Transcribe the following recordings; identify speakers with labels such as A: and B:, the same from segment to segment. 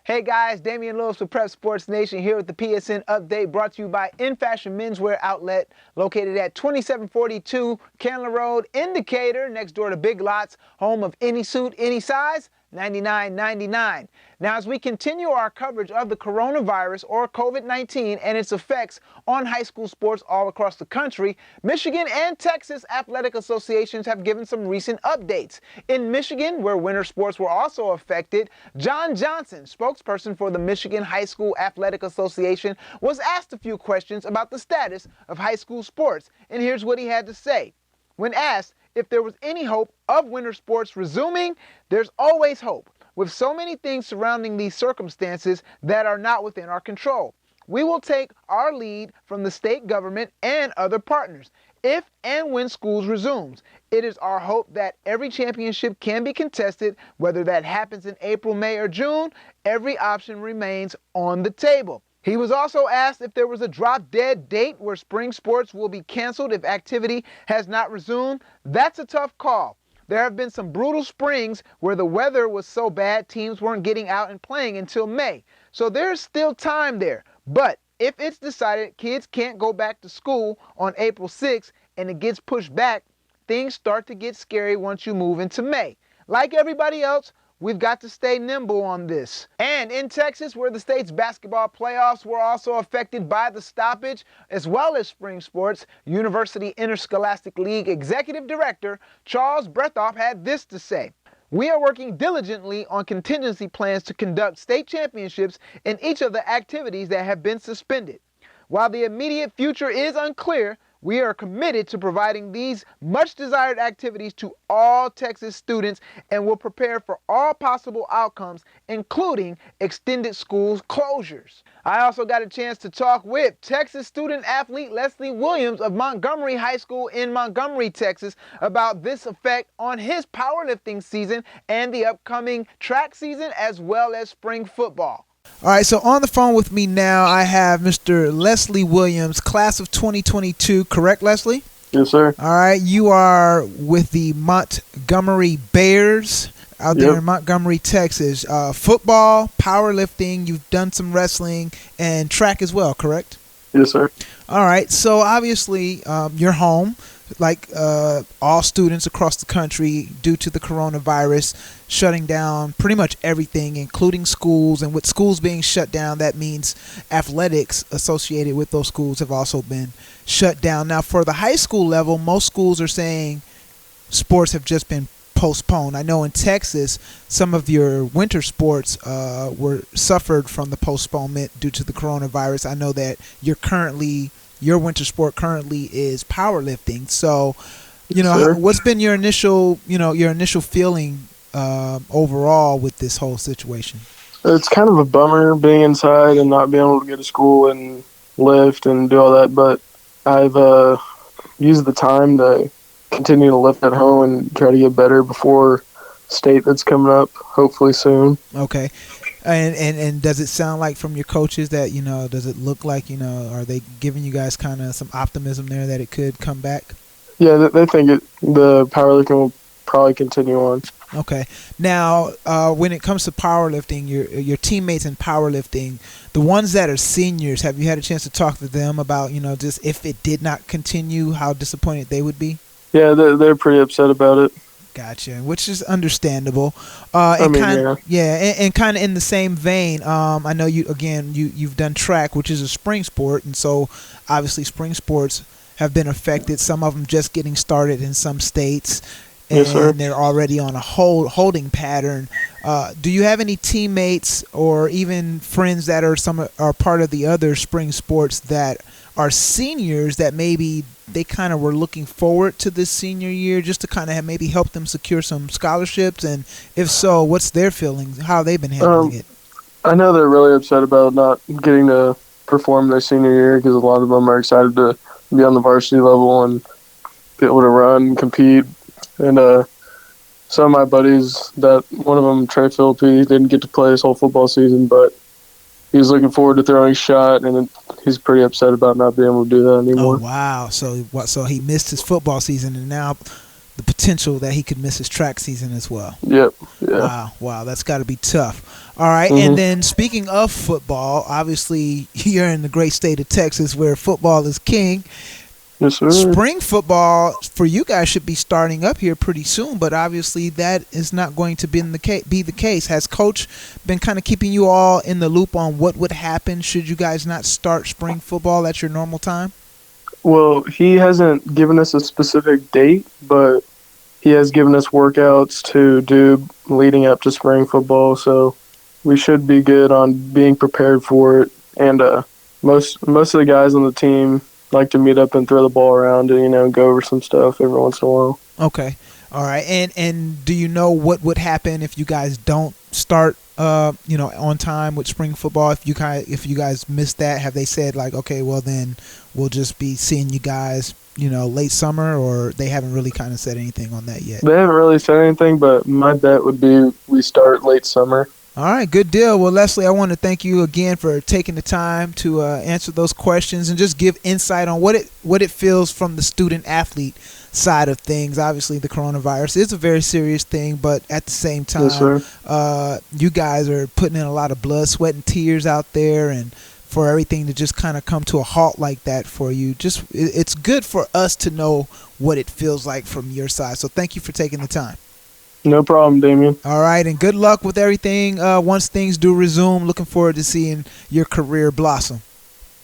A: Hey guys, Damian Lewis with Prep Sports Nation here with the PSN update brought to you by In Fashion Menswear Outlet located at 2742 Candler Road, Indicator, next door to Big Lots, home of any suit, any size, $99.99. Now, as we continue our coverage of the coronavirus or COVID-19 and its effects on high school sports all across the country, Michigan and Texas athletic associations have given some recent updates. In Michigan, where winter sports were also affected, John Johnson, spokesperson for the Michigan High School Athletic Association, was asked a few questions about the status of high school sports, and here's what he had to say. When asked if there was any hope of winter sports resuming, there's always hope, with so many things surrounding these circumstances that are not within our control. We will take our lead from the state government and other partners if and when schools resumes. It is our hope that every championship can be contested, whether that happens in April, May, or June. Every option remains on the table. He was also asked if there was a drop-dead date where spring sports will be canceled if activity has not resumed. That's a tough call. There have been some brutal springs where the weather was so bad teams weren't getting out and playing until May. So there's still time there. But if it's decided kids can't go back to school on April 6th and it gets pushed back, things start to get scary once you move into May. Like everybody else, we've got to stay nimble on this. And in Texas, where the state's basketball playoffs were also affected by the stoppage, as well as spring sports, University Interscholastic League Executive Director Charles Brethoff had this to say. We are working diligently on contingency plans to conduct state championships in each of the activities that have been suspended. While the immediate future is unclear, we are committed to providing these much-desired activities to all Texas students and will prepare for all possible outcomes, including extended school closures. I also got a chance to talk with Texas student-athlete Leslie Williams of Montgomery High School in Montgomery, Texas, about this effect on his powerlifting season and the upcoming track season, as well as spring football. All right, so on the phone with me now, I have Mr. Leslie Williams, class of 2022, correct, Leslie?
B: Yes, sir.
A: All right, you are with the Montgomery Bears out there in Montgomery, Texas. Football, powerlifting, you've done some wrestling, and track as well, correct?
B: Yes, sir.
A: All right, so obviously you're home, like all students across the country, due to the coronavirus shutting down pretty much everything, including schools. And with schools being shut down, that means athletics associated with those schools have also been shut down. Now, for the high school level, most schools are saying sports have just been postponed. I know in Texas, some of your winter sports were suffered from the postponement due to the coronavirus. I know that your winter sport currently is powerlifting. So, what's been your initial feeling overall with this whole situation?
B: It's kind of a bummer being inside and not being able to go to school and lift and do all that, but I've used the time to continue to lift at home and try to get better before state that's coming up, hopefully soon.
A: Okay. And does it sound like from your coaches that, does it look like, are they giving you guys kind of some optimism there that it could come back?
B: Yeah, they think the powerlifting will probably continue on.
A: Okay. Now, when it comes to powerlifting, your teammates in powerlifting, the ones that are seniors, have you had a chance to talk to them about, just if it did not continue, how disappointed they would be?
B: Yeah, they're pretty upset about it.
A: Gotcha, which is understandable.
B: And
A: kind of in the same vein, I know you've done track, which is a spring sport, and so obviously spring sports have been affected. Some of them just getting started in some states, and they're already on a holding pattern. Do you have any teammates or even friends that are part of the other spring sports that are seniors that maybe they kind of were looking forward to this senior year just to kind of maybe help them secure some scholarships? And if so, what's their feelings? How they've been handling it?
B: I know they're really upset about not getting to perform their senior year because a lot of them are excited to be on the varsity level and be able to run and compete. And some of my buddies, that one of them, Trey Philippi, didn't get to play this whole football season, but he's looking forward to throwing a shot, and he's pretty upset about not being able to do that anymore.
A: Oh, wow. So he missed his football season, and now the potential that he could miss his track season as well.
B: Yep. Yeah.
A: Wow, that's got to be tough. All right, and then speaking of football, obviously you're in the great state of Texas where football is king.
B: Yes, sir.
A: Spring football for you guys should be starting up here pretty soon, but obviously that is not going to be the case. Has Coach been kind of keeping you all in the loop on what would happen should you guys not start spring football at your normal time?
B: Well, he hasn't given us a specific date, but he has given us workouts to do leading up to spring football, so we should be good on being prepared for it. And most of the guys on the team like to meet up and throw the ball around and go over some stuff every once in a while.
A: Okay, all right. And do you know what would happen if you guys don't start on time with spring football? If you guys miss that, have they said like, okay, well then we'll just be seeing you guys late summer, or they haven't really kind of said anything on that yet?
B: They haven't really said anything, but my bet would be we start late summer.
A: All right, good deal. Well, Leslie, I want to thank you again for taking the time to answer those questions and just give insight on what it feels from the student athlete side of things. Obviously, the coronavirus is a very serious thing, but at the same time,
B: Yes,
A: you guys are putting in a lot of blood, sweat, and tears out there, and for everything to just kind of come to a halt like that for you, it's good for us to know what it feels like from your side. So thank you for taking the time.
B: No problem, Damien.
A: All right, and good luck with everything once things do resume. Looking forward to seeing your career blossom.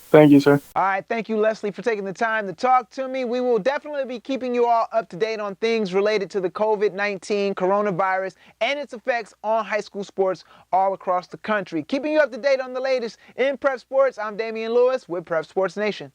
B: Thank you, sir.
A: All right, thank you, Leslie, for taking the time to talk to me. We will definitely be keeping you all up to date on things related to the COVID-19 coronavirus and its effects on high school sports all across the country. Keeping you up to date on the latest in Prep Sports, I'm Damian Lewis with Prep Sports Nation.